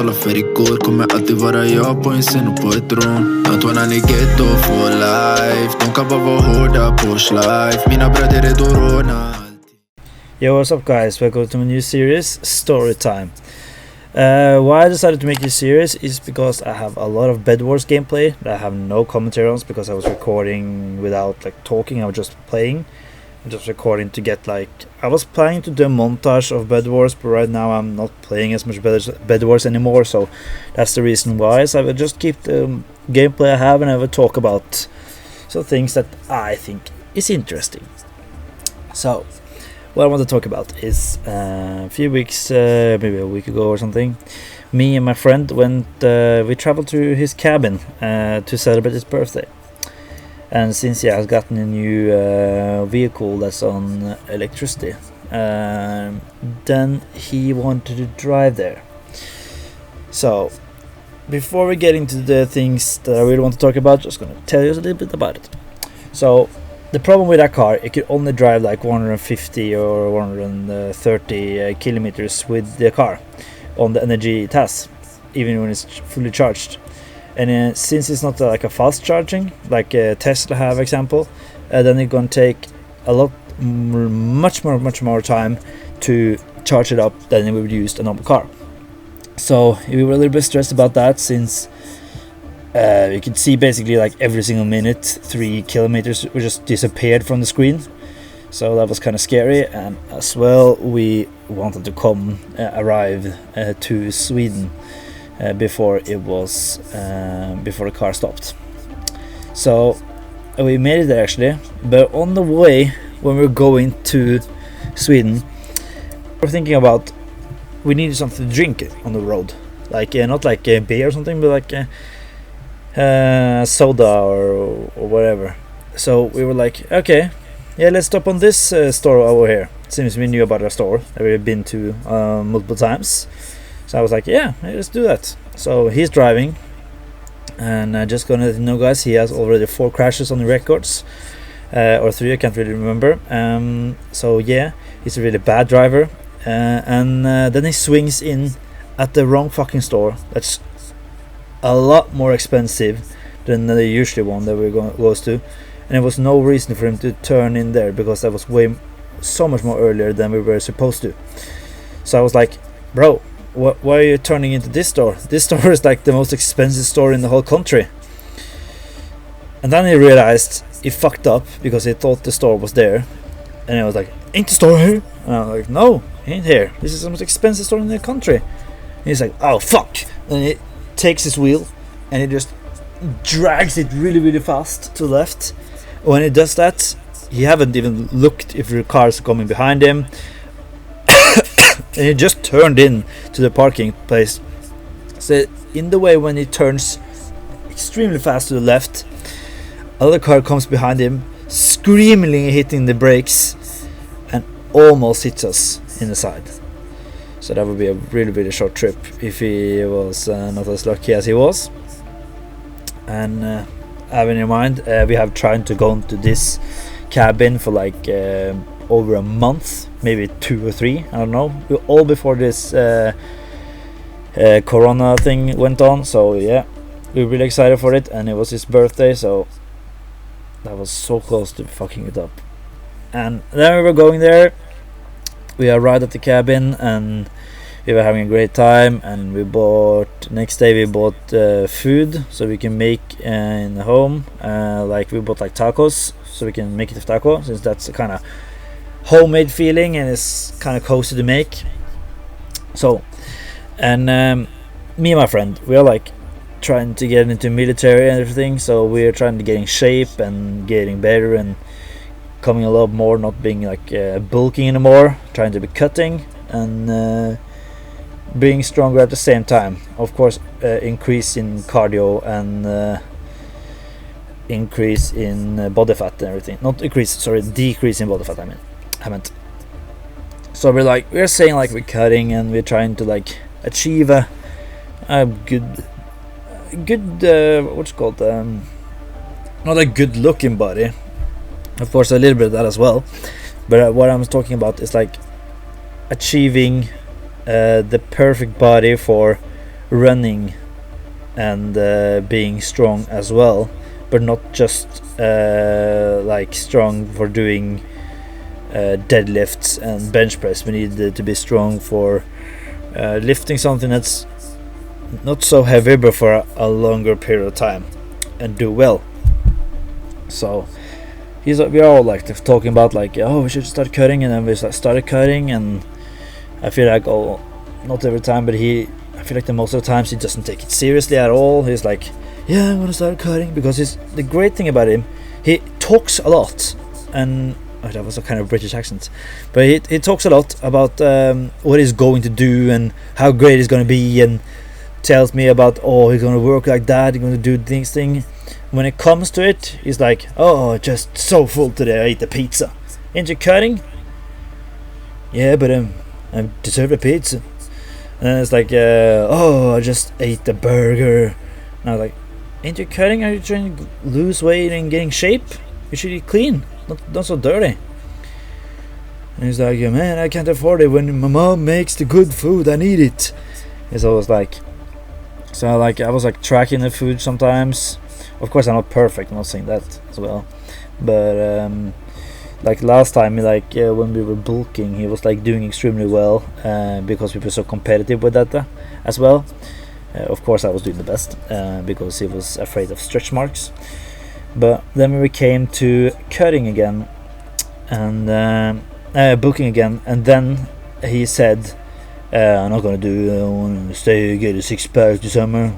talar för igår. Kommer alltid vara jag på en scen och på ett tron. Don't wanna ghetto for life. De kan bara vara hårda på life. Mina bröder är då råna. Yo, what's up guys? Welcome to my new series, Storytime. Why I decided to make this series is because I have a lot of Bed Wars gameplay that I have no commentary on because I was recording without like talking. I was just playing. I'm just recording to get like... I was planning to do a montage of Bed Wars, but right now I'm not playing as much Bed Wars anymore, so that's the reason why. So I will just keep the gameplay I have and I will talk about some things that I think is interesting. So what I want to talk about is a few weeks, maybe a week ago or something, me and my friend we traveled to his cabin to celebrate his birthday. And since he has gotten a new vehicle that's on electricity, then he wanted to drive there. So before we get into the things that I really want to talk about, just gonna tell you a little bit about it. So the problem with that car, it could only drive like 150 or 130 kilometers with the car on the energy it has, even when it's fully charged. And since it's not like a fast charging like Tesla have example, then it's gonna take a lot much more time to charge it up than it would use a normal car. So we were a little bit stressed about that, since you could see basically like every single minute 3 kilometers just disappeared from the screen. So that was kind of scary, and as well we wanted to arrive to Sweden before the car stopped. So we made it there actually, but on the way when we were going to Sweden, we were thinking about we needed something to drink on the road, like not like a beer or something, but like soda or whatever. So we were like, okay, yeah, let's stop on this store over here. Since we knew about our store that we've been to multiple times. So I was like, yeah, let's do that. So he's driving, and just gonna let you know guys, he has already 4 crashes on the records, or 3, I can't really remember. So yeah, he's a really bad driver, and then he swings in at the wrong fucking store. That's a lot more expensive than the usual one that goes to, and there was no reason for him to turn in there because that was so much more earlier than we were supposed to. So I was like, bro, why are you turning into this store? This store is like the most expensive store in the whole country. And then he realized he fucked up because he thought the store was there, and I was like, ain't the store here? And I was like, no, it ain't here. This is the most expensive store in the country. And he's like, oh fuck. And he takes his wheel and he just drags it really fast to the left. When he does that, he haven't even looked if the cars are coming behind him. And he just turned in to the parking place. So in the way, when he turns extremely fast to the left, another car comes behind him, screamingly hitting the brakes, and almost hits us in the side. So that would be a really short trip if he was not as lucky as he was. And having in mind, we have tried to go into this cabin for like over a month, maybe 2 or 3, I don't know, all before this corona thing went on. So yeah, we were really excited for it, and it was his birthday, so that was so close to fucking it up. And then we were going there, we arrived at the cabin and we were having a great time, and next day we bought food so we can make in the home, like we bought like tacos so we can make it a taco, since that's a kind of homemade feeling and it's kind of cozy to make. So, and me and my friend, we are like trying to get into military and everything, so we're trying to get in shape and getting better and coming a lot more, not being like bulking anymore, trying to be cutting and being stronger at the same time. Of course, increase in cardio and increase in body fat and everything. Decrease in body fat, I meant. So we're saying like we're cutting and we're trying to like achieve a good what's it called, not a good looking body, of course a little bit of that as well, but what I'm talking about is like achieving the perfect body for running and being strong as well, but not just like strong for doing deadlifts and bench press. We need to be strong for lifting something that's not so heavy but for a longer period of time and do well. So we're all like talking about like, oh, we should start cutting, and then we started cutting, and I feel like, oh, not every time, but I feel like the most of the times he doesn't take it seriously at all. He's like, yeah, I'm gonna start cutting, because the great thing about him, he talks a lot, and that was a kind of British accent, but he talks a lot about what he's going to do and how great he's going to be, and tells me about, oh, he's going to work like that, he's going to do this thing. When it comes to it, he's like, oh, just so full today, I ate the pizza. Ain't you cutting? Yeah, but I deserve a pizza. And then it's like, oh, I just ate the burger. And I was like, ain't you cutting? Are you trying to lose weight and getting shape? You should eat clean, not so dirty. And he's like, yeah, man, I can't afford it. When my mom makes the good food, I need it. It's always like, so I was like tracking the food sometimes. Of course, I'm not perfect, I'm not saying that as well, but like last time, like when we were bulking, he was like doing extremely well, because we were so competitive with that as well. Of course, I was doing the best because he was afraid of stretch marks. But then we came to cutting again and bulking again, and then he said, I'm not gonna do it, I wanna get a 6-pack this summer.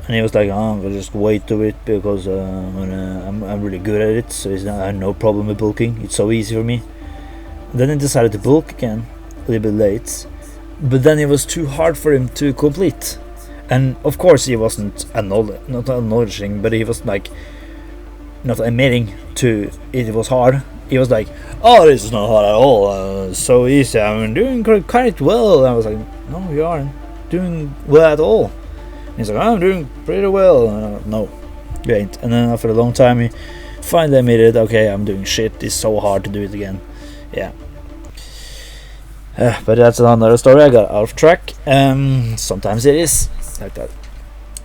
And he was like, oh, I'm gonna just wait to it because I'm really good at it, so I have no problem with bulking, it's so easy for me. And then he decided to bulk again, a little bit late, but then it was too hard for him to complete. And of course he wasn't not acknowledging, but he was like not admitting to it was hard. He was like, oh, this is not hard at all, so easy, I'm doing quite well. And I was like, no, you aren't doing well at all. And he's like, I'm doing pretty well. And I'm like, no, you ain't. And then after a long time he finally admitted, okay, I'm doing shit, it's so hard to do it again. Yeah. But that's another story. I got out of track. Sometimes it is like that.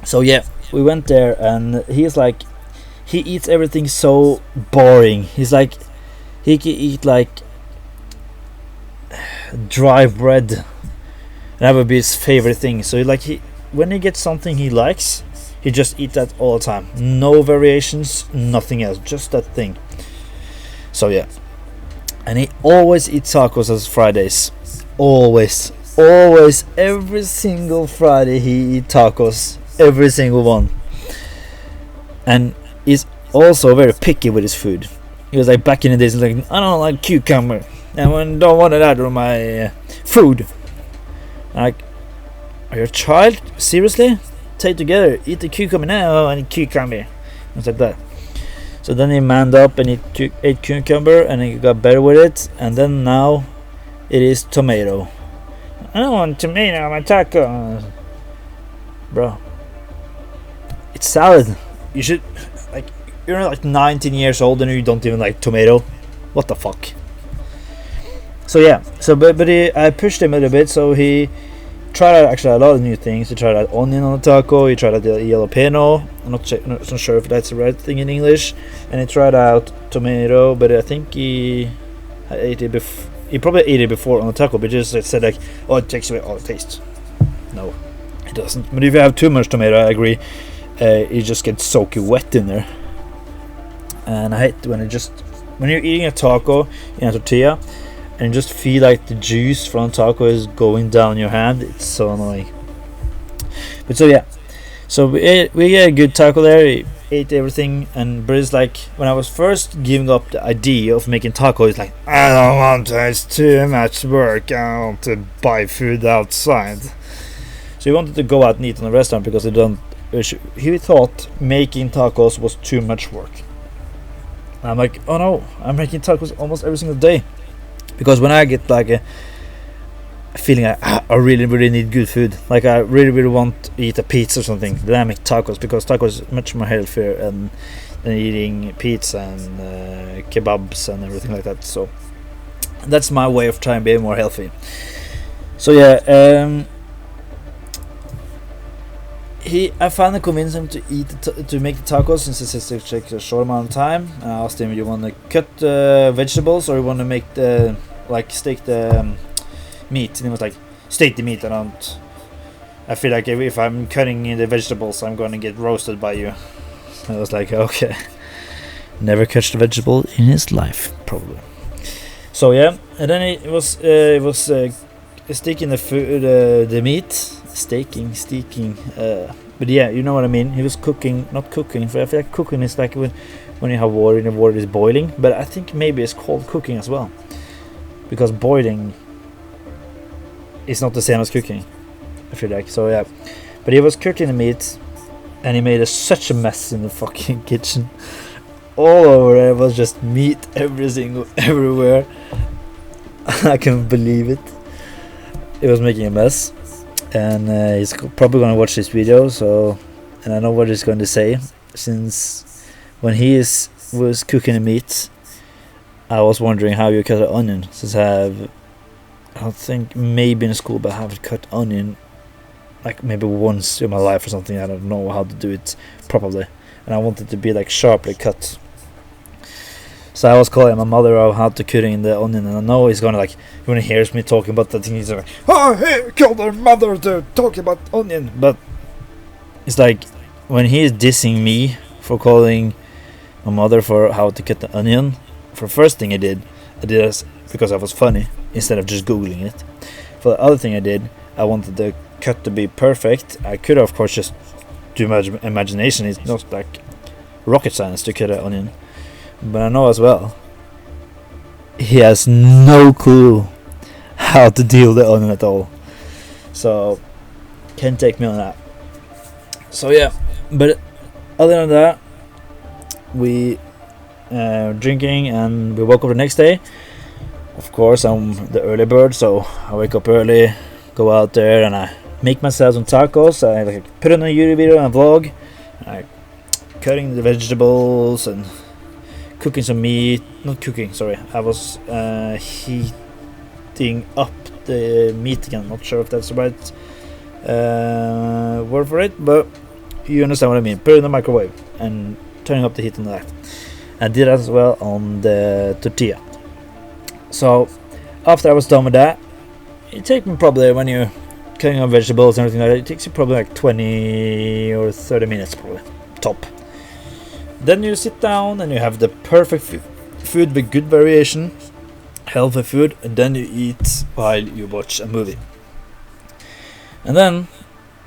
So yeah, we went there, and he's like, he eats everything so boring. He's like, he can eat like dry bread, and that would be his favorite thing. So when he gets something he likes, he just eat that all the time, no variations, nothing else, just that thing. So yeah, and he always eats tacos on Fridays. Always, every single Friday he eats tacos, every single one. And he's also very picky with his food. He was like, back in the days, like, I don't like cucumber, and I don't want that on my food. Like, are you a child? Seriously? Take together, eat the cucumber now, and eat cucumber. It's like that. So then he manned up and he ate cucumber, and he got better with it, and then now it is tomato. I don't want tomato on my taco. Bro, it's salad. You should, like, you're like 19 years old and you don't even like tomato. What the fuck? So yeah, but I pushed him a little bit, so he tried out actually a lot of new things. He tried out onion on the taco, he tried out the jalapeno, I'm not sure if that's the right thing in English, and he tried out tomato, but I think he ate it before. He probably ate it before on the taco, but just said like, oh, it takes away all the taste. No, it doesn't. But if you have too much tomato, I agree, it just gets soaking wet in there. And I hate when you're eating a taco in a tortilla and you just feel like the juice from the taco is going down your hand. It's so annoying. But so yeah, so we get a good taco there. We ate everything, but it's like, when I was first giving up the idea of making taco, it's like, I don't want to, it's too much work, I want to buy food outside. So he wanted to go out and eat in a restaurant because he thought making tacos was too much work. And I'm like, oh no, I'm making tacos almost every single day, because when I get like a feeling I really need good food, like I really want to eat a pizza or something, then I make tacos, because tacos is much more healthier than eating pizza and kebabs and everything like that. So that's my way of trying to be more healthy. So yeah, I finally convinced him to eat to make the tacos since it takes a short amount of time. And I asked him, "You want to cut vegetables or you want to make the steak the meat?" And he was like, "Steak the meat. I feel like if I'm cutting in the vegetables, I'm gonna get roasted by you." I was like, "Okay." Never catch a vegetable in his life, probably. So yeah, and then it was sticking the meat, steaking. But yeah, you know what I mean. He was cooking, not cooking. I feel like cooking is like when you have water and the water is boiling. But I think maybe it's called cooking as well, because boiling is not the same as cooking. I feel like so. Yeah, but he was cooking the meat, and he made such a mess in the fucking kitchen. All over there was just meat everywhere. I can't believe it. It was making a mess, and he's probably gonna watch this video. So, and I know what he's going to say, since when he was cooking the meat, I was wondering how you cut an onion. Since I don't think maybe in school, but I haven't cut onion like maybe once in my life or something. I don't know how to do it properly, and I want it to be like sharply cut. So I was calling my mother of how to cut in the onion, and I know he's gonna when he hears me talking about that thing, he's like, "Oh, hey, call their mother to talk about onion." But it's like when he is dissing me for calling my mother for how to cut the onion. For the first thing I did it because I was funny instead of just googling it. For the other thing I wanted the cut to be perfect. I could of course just do my imagination. It's not like rocket science to cut an onion. But I know as well, he has no clue how to deal the onion at all. So, can't take me on that. So yeah, but other than that, we drinking and we woke up the next day. Of course, I'm the early bird, so I wake up early, go out there, and I make myself some tacos. I put on a YouTube video and a vlog. I cutting the vegetables and cooking some meat. Not cooking, sorry. I was heating up the meat again. Not sure if that's the right word for it, but you understand what I mean. Put it in the microwave and turning up the heat on that. I did that as well on the tortilla. So after I was done with that, it takes me probably, when you're cutting up vegetables and everything like that, it takes you probably like 20 or 30 minutes probably, top. Then you sit down and you have the perfect food with good variation, healthy food, and then you eat while you watch a movie. And then,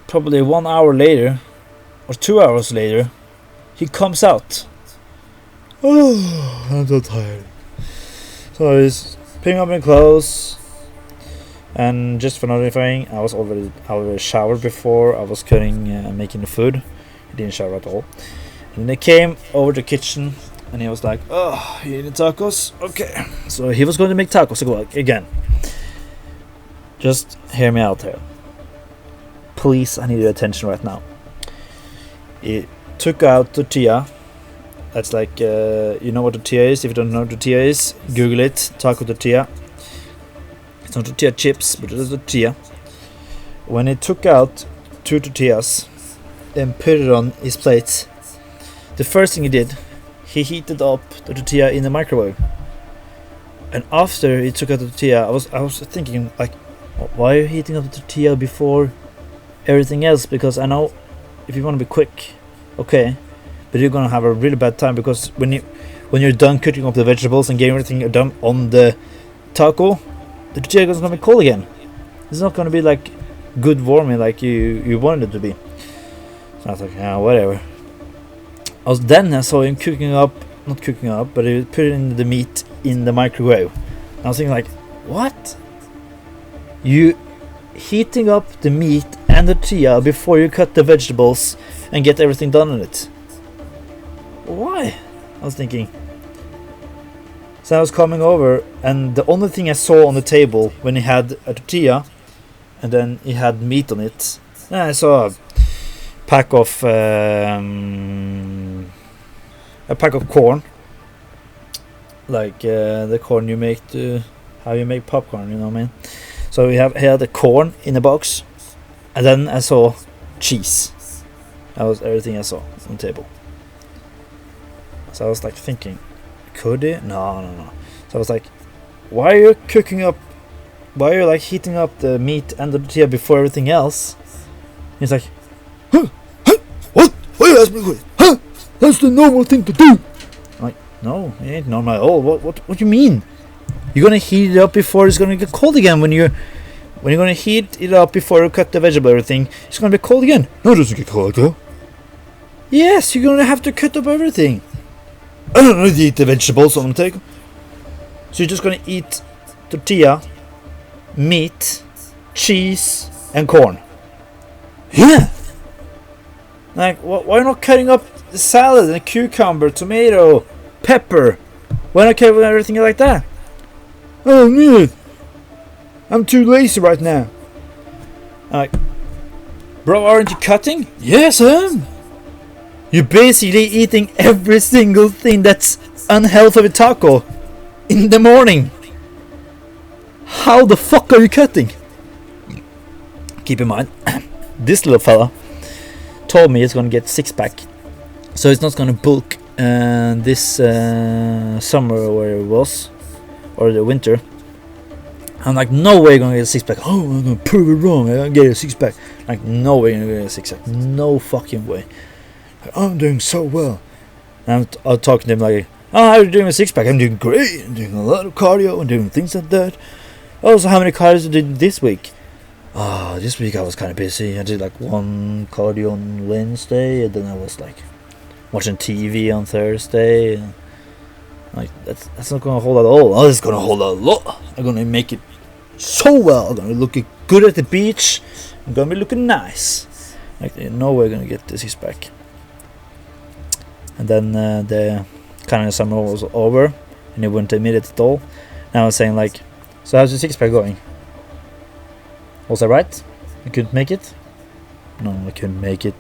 probably 1 hour later, or 2 hours later, he comes out. Oh, I'm so tired. So he's picking up my clothes, and just for notifying, I already showered before I was making the food. He didn't shower at all. And they came over to the kitchen, and he was like, "Oh, you eating tacos? Okay." So he was going to make tacos again. Just hear me out here. Please, I need your attention right now. He took out tortilla. That's like, you know what tortilla is? If you don't know what tortilla is, Google it. Taco tortilla. It's not tortilla chips, but it's tortilla. When he took out 2 tortillas and put it on his plate, the first thing he did, he heated up the tortilla in the microwave. And after he took out the tortilla, I was thinking, like, why are you heating up the tortilla before everything else? Because I know if you want to be quick, okay, but you're gonna have a really bad time, because when you're done cutting up the vegetables and getting everything done on the taco, the tortilla is gonna be cold again. It's not gonna be like good warming like you wanted it to be. So I was like, yeah, whatever. Then I saw him not cooking up, but he put in the meat in the microwave. And I was thinking like, what? You heating up the meat and the tortilla before you cut the vegetables and get everything done on it? Why? I was thinking. So I was coming over, and the only thing I saw on the table when he had a tortilla and then he had meat on it, I saw a pack of corn, like the corn you make how you make popcorn, you know what I mean? So he had the corn in a box, and then I saw cheese. That was everything I saw on the table. So I was like thinking, could it? No. So I was like, why are you cooking up? Why are you like heating up the meat and the tortilla before everything else? He's like, What? Why you ask me what? Huh? That's the normal thing to do. I'm like, no, it ain't normal at all. What do you mean? You're gonna heat it up before it's gonna get cold again. When you're gonna heat it up before you cut the vegetable, everything, it's gonna be cold again. No, it doesn't get cold though. Yes, you're gonna have to cut up everything. I don't know to eat the vegetables on the table. So you're just gonna eat tortilla, meat, cheese, and corn. Yeah. Like, why not cutting up the salad and cucumber, tomato, pepper? Why not cutting everything like that? I don't need it. I'm too lazy right now. Like, bro, aren't you cutting? Yes, I am. You're basically eating every single thing that's unhealthy with taco in the morning. How the fuck are you cutting? Keep in mind, this little fella told me he's gonna get 6-pack, so it's not gonna bulk this summer where it was, or the winter. I'm like, no way you're gonna get a 6-pack. Oh, I'm gonna prove it wrong. I'm gonna get a 6-pack. Like, no way you're gonna get a 6-pack. No fucking way. I'm doing so well. And I'm talking to him like, oh, how are you doing with 6-pack? I'm doing great. I'm doing a lot of cardio and doing things like that. Oh, so how many cardios did you do this week? Oh, this week I was kind of busy. I did like 1 cardio on Wednesday, and then I was like watching TV on Thursday. And like, that's not gonna hold at all. Oh, it's gonna hold a lot. I'm gonna make it so well. I'm gonna look good at the beach. I'm gonna be looking nice. Like, no way gonna get the 6-pack. And then the kind of summer was over, and he wouldn't admit it at all. And I was saying like, so how's the 6-pack going? Was I right? You couldn't make it? No, I couldn't make it.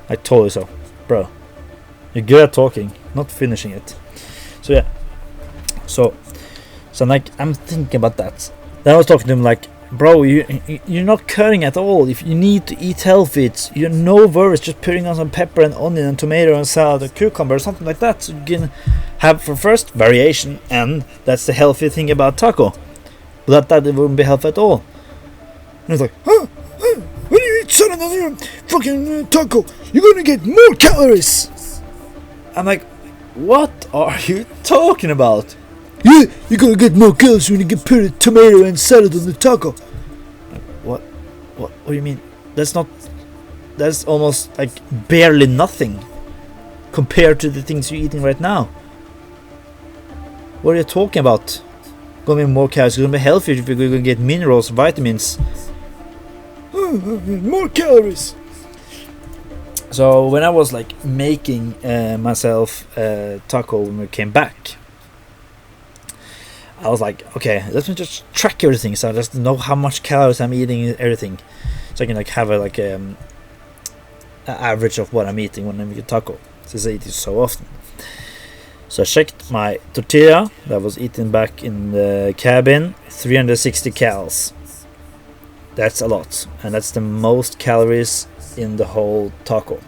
I told you so, bro. You're good at talking, not finishing it. So yeah. So I'm thinking about that. Then I was talking to him like, bro, you're not cutting at all. If you need to eat healthy, you're no worries just putting on some pepper and onion and tomato and salad or cucumber or something like that. So you can have for first variation, and that's the healthy thing about taco. Without that, it wouldn't be healthy at all. And it's like, when you eat salad on your fucking taco, you're gonna get more calories. I'm like, what are you talking about? Yeah, you're gonna get more calories when you can put a tomato and salad on the taco. What do you mean? That's almost like barely nothing compared to the things you're eating right now. What are you talking about? Gonna be more calories, gonna be healthier if you're gonna get minerals, vitamins. More calories. So when I was like making myself taco when we came back, I was like, okay, let me just track everything so I just know how much calories I'm eating, everything, so I can like have a average of what I'm eating when I make a taco, since I eat it so often. So I checked my tortilla that was eaten back in the cabin, 360 calories. That's a lot, and that's the most calories in the whole taco.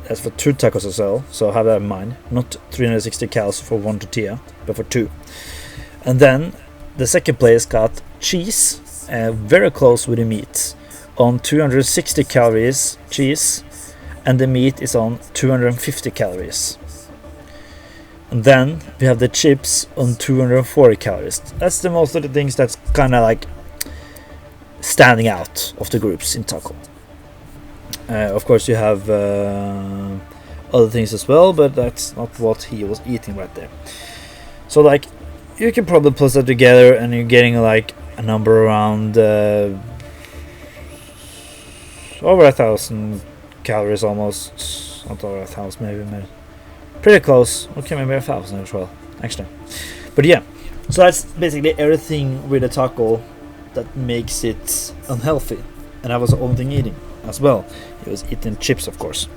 That's for 2 tacos as well, so have that in mind. Not 360 calories for 1 tortilla, but for 2. And then the second place got cheese, very close with the meat, on 260 calories cheese, and the meat is on 250 calories. And then we have the chips on 240 calories. That's the most of the things that's kind of like standing out of the groups in taco. Of course you have other things as well, but that's not what he was eating right there. So like, you can probably put that together and you're getting like a number around over 1,000 calories almost. Not over 1,000, maybe pretty close. Okay, maybe 1,000 as well, actually. But yeah, so that's basically everything with the taco that makes it unhealthy. And I was the only thing eating as well. He was eating chips, of course.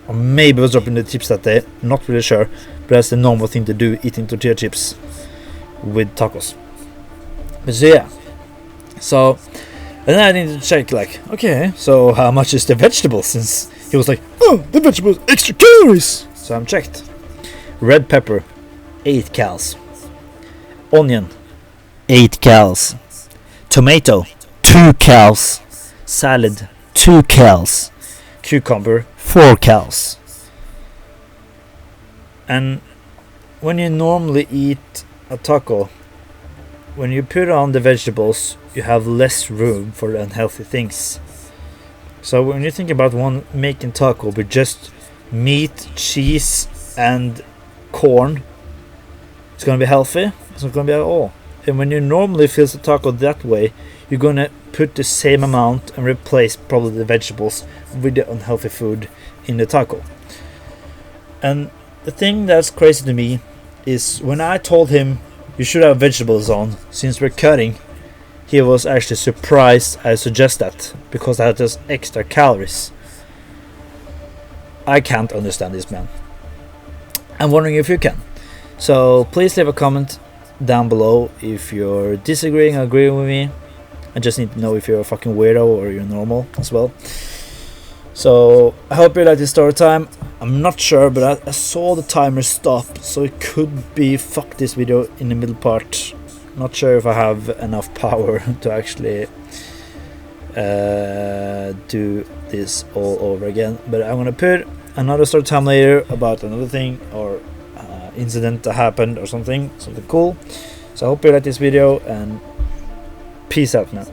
Or maybe I was dropping the chips that day, not really sure. But that's the normal thing to do, eating tortilla chips with tacos. But so yeah. So And then I need to check, like, okay, so how much is the vegetable? Since he was like, Oh, the vegetables, extra calories. so I'm checked. Red pepper, 8 cals. Onion, 8 cals. Tomato, 2 cals. Salad, 2 cals. Cucumber, 4 cals. And when you normally eat a taco, when you put on the vegetables, you have less room for the unhealthy things. So when you think about one making taco with just meat, cheese, and corn, it's gonna be healthy. It's not gonna be at all. And when you normally fill the taco that way, you're gonna put the same amount and replace probably the vegetables with the unhealthy food in the taco. And the thing that's crazy to me is when I told him you should have vegetables on since we're cutting, he was actually surprised I suggest that because that has extra calories. I can't understand this man. I'm wondering if you can. So please leave a comment down below if you're disagreeing or agreeing with me. I just need to know if you're a fucking weirdo or you're normal as well. So I hope you like this story time. I'm not sure, but I saw the timer stop, so it could be fuck this video in the middle part. Not sure if I have enough power to actually do this all over again, but I'm gonna put another story time later about another thing or incident that happened or something cool. So I hope you like this video and peace out now.